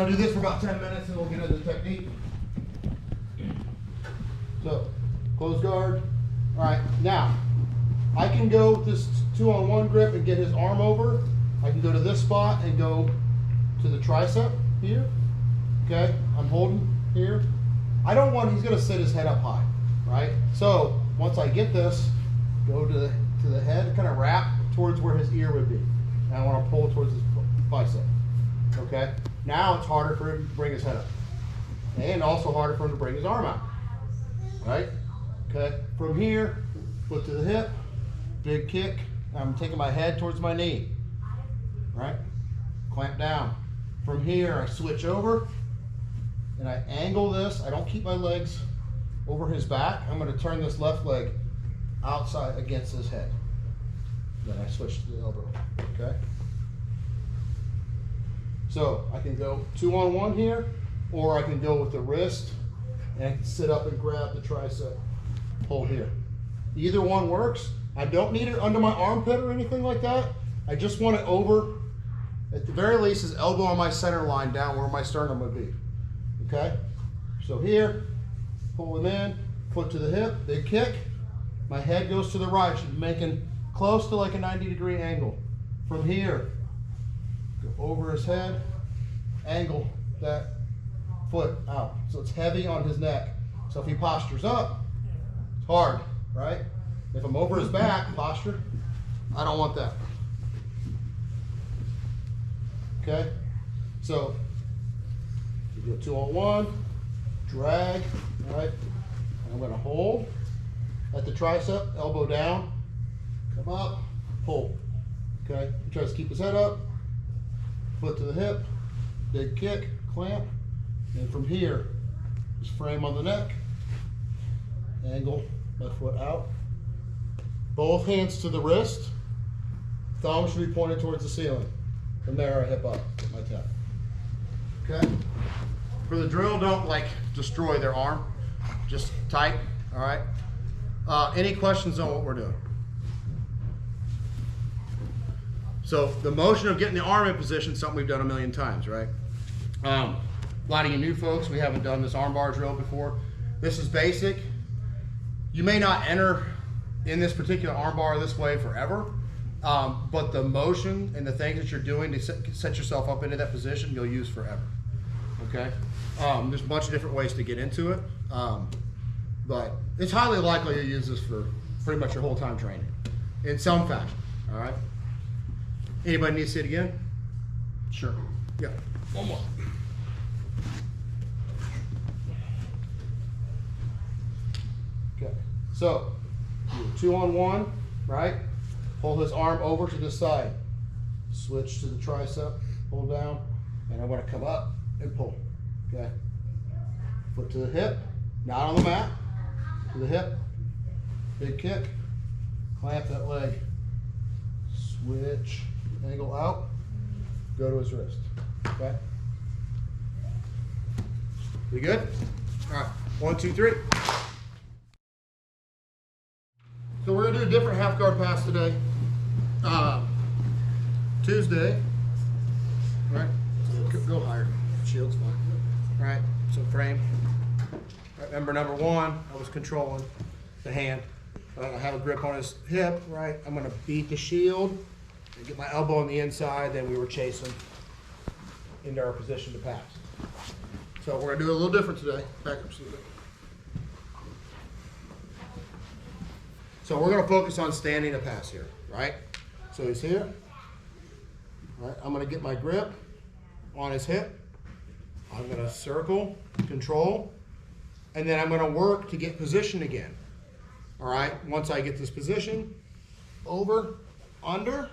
going to do this for about 10 minutes and we'll get into the technique. So, close guard. All right, now, I can go with this 2-on-1 grip and get his arm over. I can go to this spot and go to the tricep here. Okay, I'm holding here. I don't want, he's going to sit his head up high, right? So, once I get this, go to the head, kind of wrap towards where his ear would be. And I want to pull towards his bicep. Okay, now it's harder for him to bring his head up. And also harder for him to bring his arm out. Right? Okay, from here, foot to the hip, big kick. I'm taking my head towards my knee. Right? Clamp down. From here, I switch over and I angle this. I don't keep my legs over his back. I'm going to turn this left leg outside against his head. Then I switch to the elbow. Okay? So I can go 2-on-1 here, or I can go with the wrist and I can sit up and grab the tricep, hold here. Either one works. I don't need it under my armpit or anything like that. I just want it over, at the very least, his elbow on my center line down where my sternum would be. Okay? So here, pull him in, foot to the hip, big kick. My head goes to the right, should be making close to like a 90-degree angle. From here, go over his head, angle that foot out. So it's heavy on his neck. So if he postures up, it's hard, right? If I'm over his back, posture, I don't want that. Okay? So you do a 2-on-1, drag, right? I'm gonna hold at the tricep, elbow down, come up, pull. Okay? He tries to keep his head up, foot to the hip, big kick, clamp, and from here, just frame on the neck, angle my foot out, both hands to the wrist, thumb should be pointed towards the ceiling. From there, I hip up, get my tap. Okay? For the drill, don't like destroy their arm, just tight, all right? Any questions on what we're doing? So the motion of getting the arm in position is something we've done a million times, right? A lot of you new folks, we haven't done this arm bar drill before. This is basic. You may not enter in this particular arm bar this way forever, but the motion and the things that you're doing to set yourself up into that position, you'll use forever, okay? There's a bunch of different ways to get into it, but it's highly likely you'll use this for pretty much your whole time training in some fashion, all right? Anybody need to see it again? Sure. Yeah, one more. Okay, so 2-on-1, right? Hold his arm over to the side. Switch to the tricep, pull down, and I want to come up and pull. Okay. Foot to the hip, not on the mat. To the hip, big kick, clamp that leg, switch, angle out, go to his wrist. Okay. We good? All right. 1, 2, 3. So we're gonna do a different half guard pass today. Tuesday, right? Go higher. Shield's fine. All right. So frame. Right, remember number 1, I was controlling the hand. I have a grip on his hip. Right. I'm gonna beat the shield and get my elbow on the inside. Then we were chasing into our position to pass. So we're gonna do a little different today. Back up, Susan. So we're gonna focus on standing a pass here, right? So he's here, right? I'm gonna get my grip on his hip. I'm gonna circle, control, and then I'm gonna work to get position again. All right, once I get this position, over, under.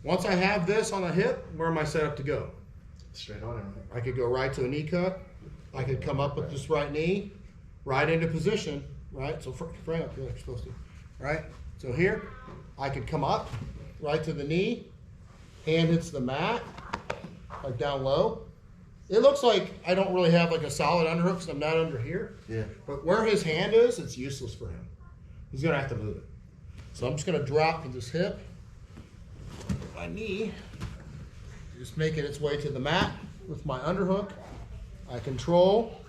Once I have this on the hip, where am I set up to go? Straight on everything. I could go right to a knee cut. I could come up with this right knee, right into position, right? So frame up here, like you're supposed to, right? So here, I could come up, right to the knee, hand hits the mat, like down low. It looks like I don't really have like a solid underhook because I'm not under here. Yeah. But where his hand is, it's useless for him. He's gonna have to move it. So I'm just gonna drop with this hip, my knee, just making its way to the mat, with my underhook. I control,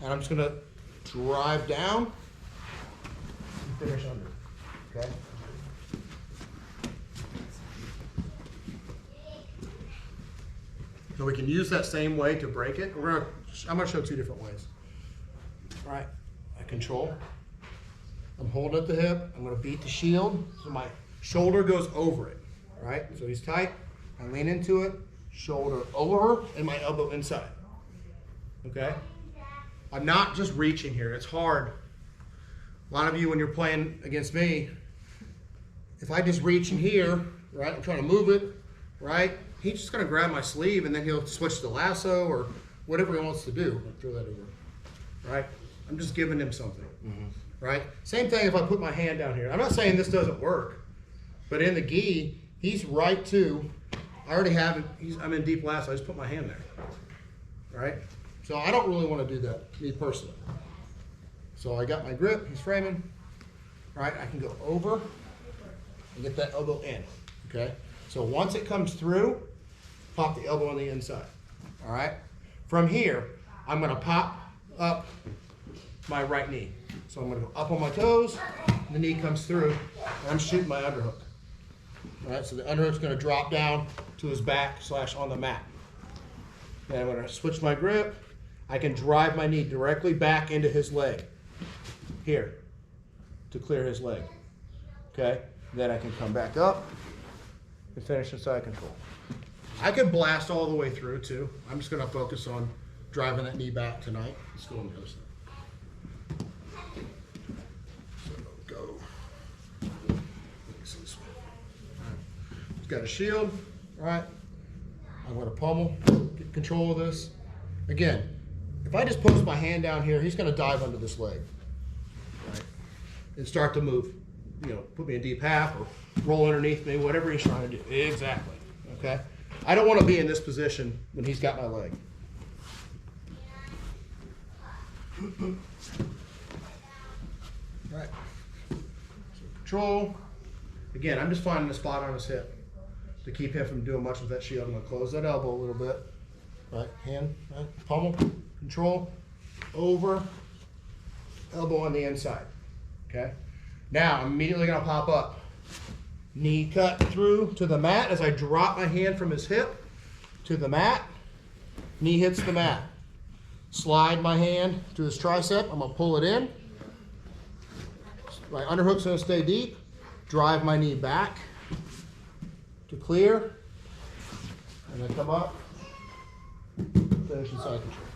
and I'm just gonna drive down and finish under, okay? So we can use that same way to break it. I'm gonna show two different ways. All right, I control. I'm holding at the hip. I'm gonna beat the shield so my shoulder goes over it, right? So he's tight. I lean into it, shoulder over, and my elbow inside, okay? I'm not just reaching here. It's hard. A lot of you, when you're playing against me, if I just reach in here, right, I'm trying to move it, right? He's just gonna grab my sleeve and then he'll switch to lasso or whatever he wants to do. I'll throw that over, right? I'm just giving him something, right? Same thing if I put my hand down here. I'm not saying this doesn't work, but in the gi, he's right to, I already have it, I'm in deep lasso, I just put my hand there, right? So I don't really wanna do that, me personally. So I got my grip, he's framing, right? I can go over and get that elbow in, okay? So once it comes through, pop the elbow on the inside, all right? From here, I'm gonna pop up my right knee. So I'm gonna go up on my toes, the knee comes through, and I'm shooting my underhook. All right, so the underhook's gonna drop down to his back / on the mat. Then I'm gonna switch my grip. I can drive my knee directly back into his leg, here, to clear his leg, okay? Then I can come back up and finish the side control. I could blast all the way through too. I'm just gonna focus on driving that knee back tonight. Let's go on the other side. So go. This one. Right. He's got a shield, all right? I'm gonna pummel, get control of this. Again, if I just post my hand down here, he's gonna dive under this leg, right? And start to move, put me in deep half or roll underneath me, whatever he's trying to do. Exactly, okay? I don't want to be in this position when he's got my leg. Right. So control. Again, I'm just finding a spot on his hip to keep him from doing much with that shield. I'm going to close that elbow a little bit. Right, hand, right, pummel, control, over, elbow on the inside, okay? Now, I'm immediately going to pop up. Knee cut through to the mat as I drop my hand from his hip to the mat. Knee hits the mat. Slide my hand to his tricep. I'm going to pull it in. My underhook's going to stay deep. Drive my knee back to clear. And then come up. Finish the side control.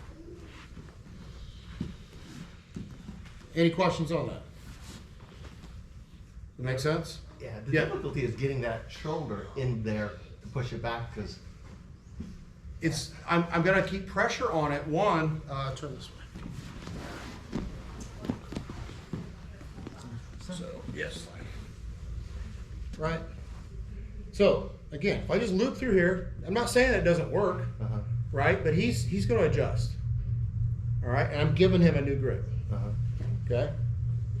Any questions on that? That make sense? Yeah, the difficulty is getting that shoulder in there to push it back because I'm gonna keep pressure on it. One, turn this way. So yes, right. So again, if I just loop through here, I'm not saying that it doesn't work, right? But he's gonna adjust. All right, and I'm giving him a new grip. Okay.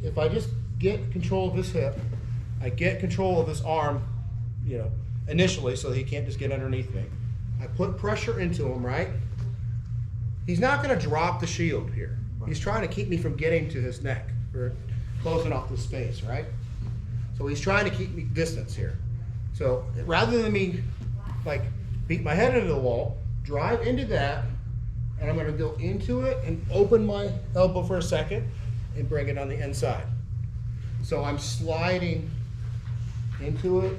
If I just get control of his hip. I get control of his arm, initially, so he can't just get underneath me. I put pressure into him, right? He's not going to drop the shield here. Right. He's trying to keep me from getting to his neck or closing off the space, right? So he's trying to keep me distance here. So rather than me beat my head into the wall, drive into that, and I'm going to go into it and open my elbow for a second and bring it on the inside. So I'm sliding into it.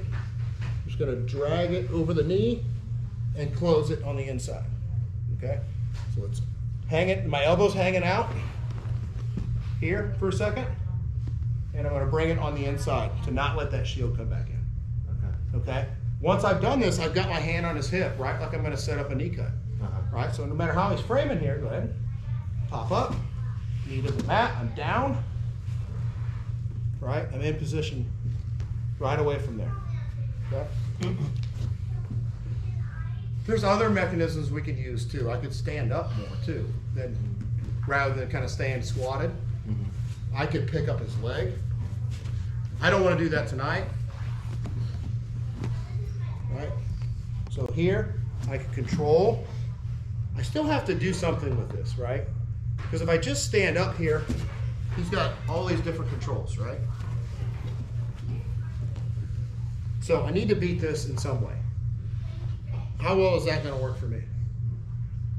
I'm just going to drag it over the knee and close it on the inside. Okay? So it's hanging, my elbow's hanging out here for a second, and I'm going to bring it on the inside to not let that shield come back in. Okay? Once I've done this, I've got my hand on his hip, right? Like I'm going to set up a knee cut. Right? So no matter how he's framing here, go ahead. Pop up. Knee to the mat. I'm down. Right? I'm in position right away from there. Okay? There's other mechanisms we could use too. I could stand up more too, rather than kind of staying squatted. I could pick up his leg. I don't want to do that tonight. Right? So here, I can control I still have to do something with this, right? Because if I just stand up here, he's got all these different controls, right? So I need to beat this in some way. How well is that going to work for me?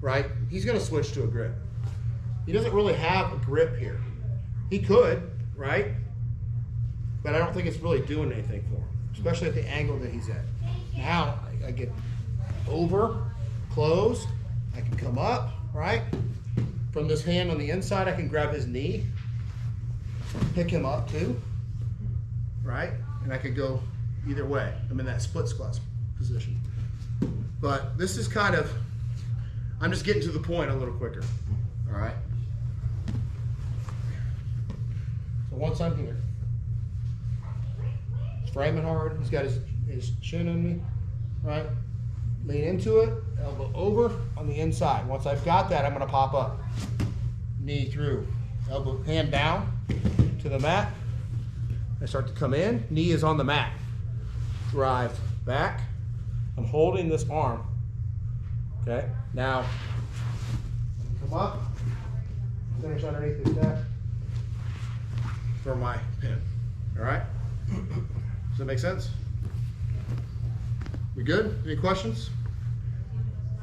Right? He's going to switch to a grip. He doesn't really have a grip here. He could, right? But I don't think it's really doing anything for him, especially at the angle that he's at. Now I get over, closed. I can come up, right? From this hand on the inside, I can grab his knee, pick him up too, right? And I could go either way. I'm in that split squat position. But this is kind of, I'm just getting to the point a little quicker, all right? So once I'm here, he's framing hard, he's got his chin on me, right? Lean into it, elbow over on the inside. Once I've got that, I'm gonna pop up. Knee through, elbow, hand down to the mat. I start to come in, knee is on the mat. Drive back. I'm holding this arm, okay? Now, come up, finish underneath his neck for my pin, all right? Does that make sense? We good? Any questions?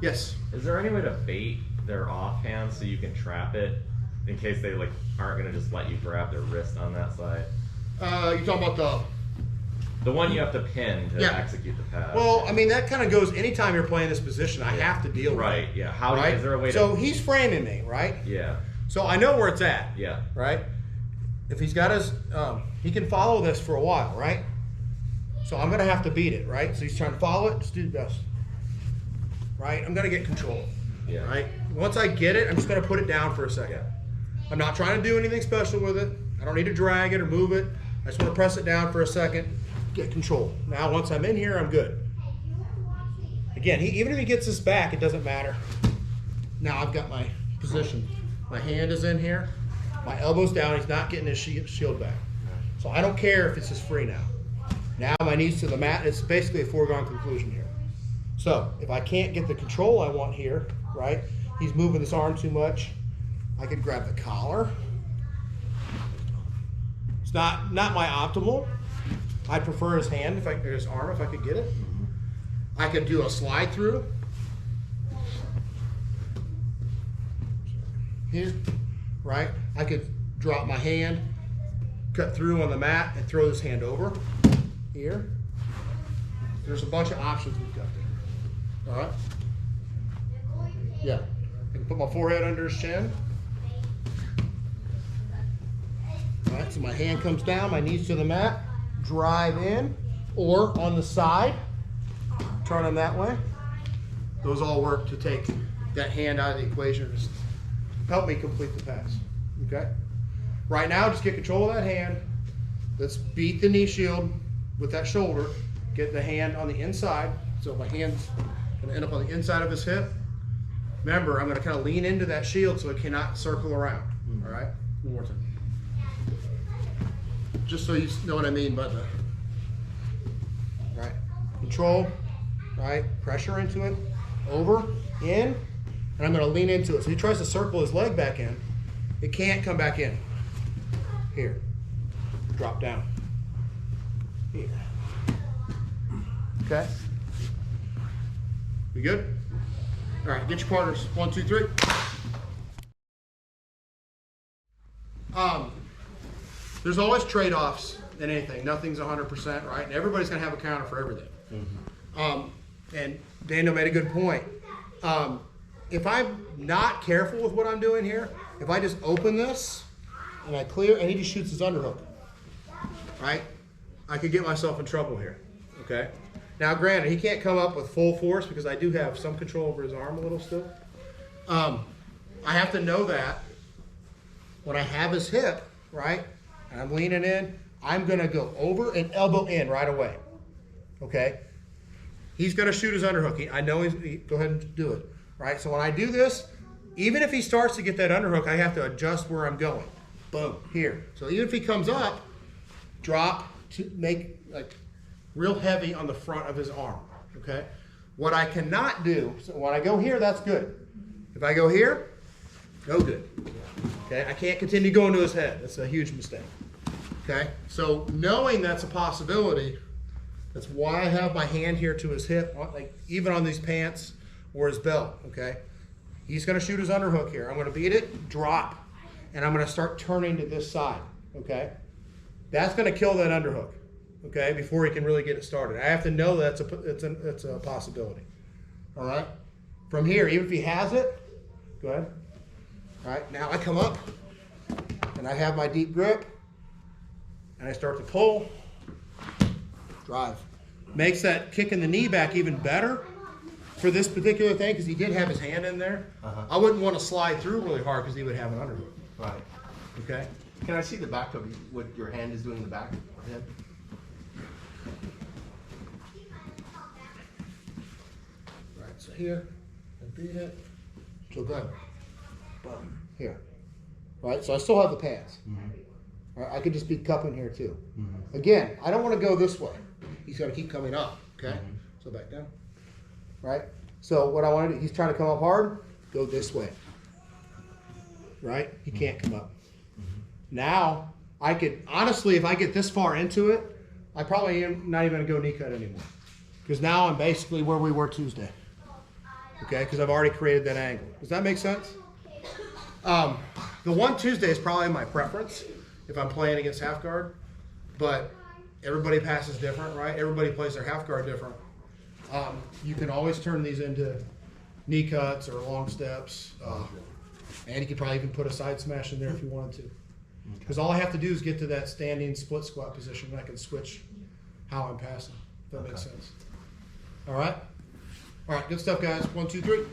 Yes? Is there any way to bait their offhand so you can trap it in case they like aren't gonna just let you grab their wrist on that side? You're talking about The one you have to pin to Yeah. execute the pass. well, I mean, that kind of goes, anytime you're playing this position, I have to deal with Right, it. yeah. How Right? is there a way So to he's framing me, right? Yeah. So I know where it's at. Yeah. Right? If he's got his, he can follow this for a while, right? So I'm gonna have to beat it, right? So he's trying to follow it, just do the best. Right? I'm gonna get control. Yeah. Right? Once I get it, I'm just gonna put it down for a second. I'm not trying to do anything special with it. I don't need to drag it or move it. I just wanna press it down for a second, get control. Now once I'm in here, I'm good. Again, even if he gets this back, it doesn't matter. Now I've got my position. My hand is in here. My elbow's down. He's not getting his shield back. So I don't care if it's just free now. Now my knees to the mat. It's basically a foregone conclusion here. So if I can't get the control I want here, right? He's moving this arm too much. I could grab the collar. It's not my optimal. I prefer his hand, or his arm if I could get it. I could do a slide through. Here, right? I could drop my hand, cut through on the mat, and throw this hand over. Here. There's a bunch of options we've got there. All right? Yeah. I can put my forehead under his chin. All right, so my hand comes down, my knees to the mat, drive in, or on the side, turn them that way. Those all work to take that hand out of the equation. Just help me complete the pass, okay? Right now, just get control of that hand. Let's beat the knee shield with that shoulder. Get the hand on the inside. So my hand's gonna end up on the inside of his hip. Remember, I'm gonna kind of lean into that shield so it cannot circle around, all right? One more time. Just so you know what I mean by the, right? Control, right? Pressure into it, over, in, and I'm gonna lean into it. So he tries to circle his leg back in. It can't come back in. Here, drop down. Here. Okay? We good? All right, get your partners. 1, 2, 3. There's always trade-offs in anything. Nothing's 100%, right? And everybody's gonna have a counter for everything. And Daniel made a good point. If I'm not careful with what I'm doing here, if I just open this and I clear, and he just shoots his underhook, right? I could get myself in trouble here, okay? Now, granted, he can't come up with full force because I do have some control over his arm a little still. I have to know that when I have his hip, right, and I'm leaning in, I'm gonna go over and elbow in right away, okay? He's gonna shoot his underhook. I know go ahead and do it, right? So when I do this, even if he starts to get that underhook, I have to adjust where I'm going. Boom, here. So even if he comes up, drop to make like real heavy on the front of his arm, okay? What I cannot do, so when I go here, that's good. If I go here, no good. Okay, I can't continue going to his head. That's a huge mistake. Okay, so knowing that's a possibility, that's why I have my hand here to his hip, like even on these pants or his belt. Okay, he's going to shoot his underhook here. I'm going to beat it, drop, and I'm going to start turning to this side. Okay, that's going to kill that underhook. Okay, before he can really get it started, I have to know that's a possibility. All right, from here, even if he has it, go ahead. All right, now I come up and I have my deep grip and I start to pull, drive. Makes that kick in the knee back even better for this particular thing because he did have his hand in there. I wouldn't want to slide through really hard because he would have an underhook. Right. Okay. Can I see the back of what your hand is doing in the back of him? Right, so here, and beat it. So go ahead. Boom. Here. Right, so I still have the pants. All right, I could just be cupping here too. Again, I don't want to go this way. He's going to keep coming up. Okay, so back down. Right, so what I want to do, he's trying to come up hard, go this way. Right, he can't come up. Now, I could, honestly, if I get this far into it, I probably am not even going to go knee cut anymore. Because now I'm basically where we were Tuesday. Okay, because I've already created that angle. Does that make sense? The one Tuesday is probably my preference if I'm playing against half guard, but everybody passes different, right? Everybody plays their half guard different. You can always turn these into knee cuts or long steps, and you could probably even put a side smash in there if you wanted to. Because all I have to do is get to that standing split squat position, and I can switch how I'm passing. If that makes sense. All right? All right, good stuff, guys. 1, 2, 3.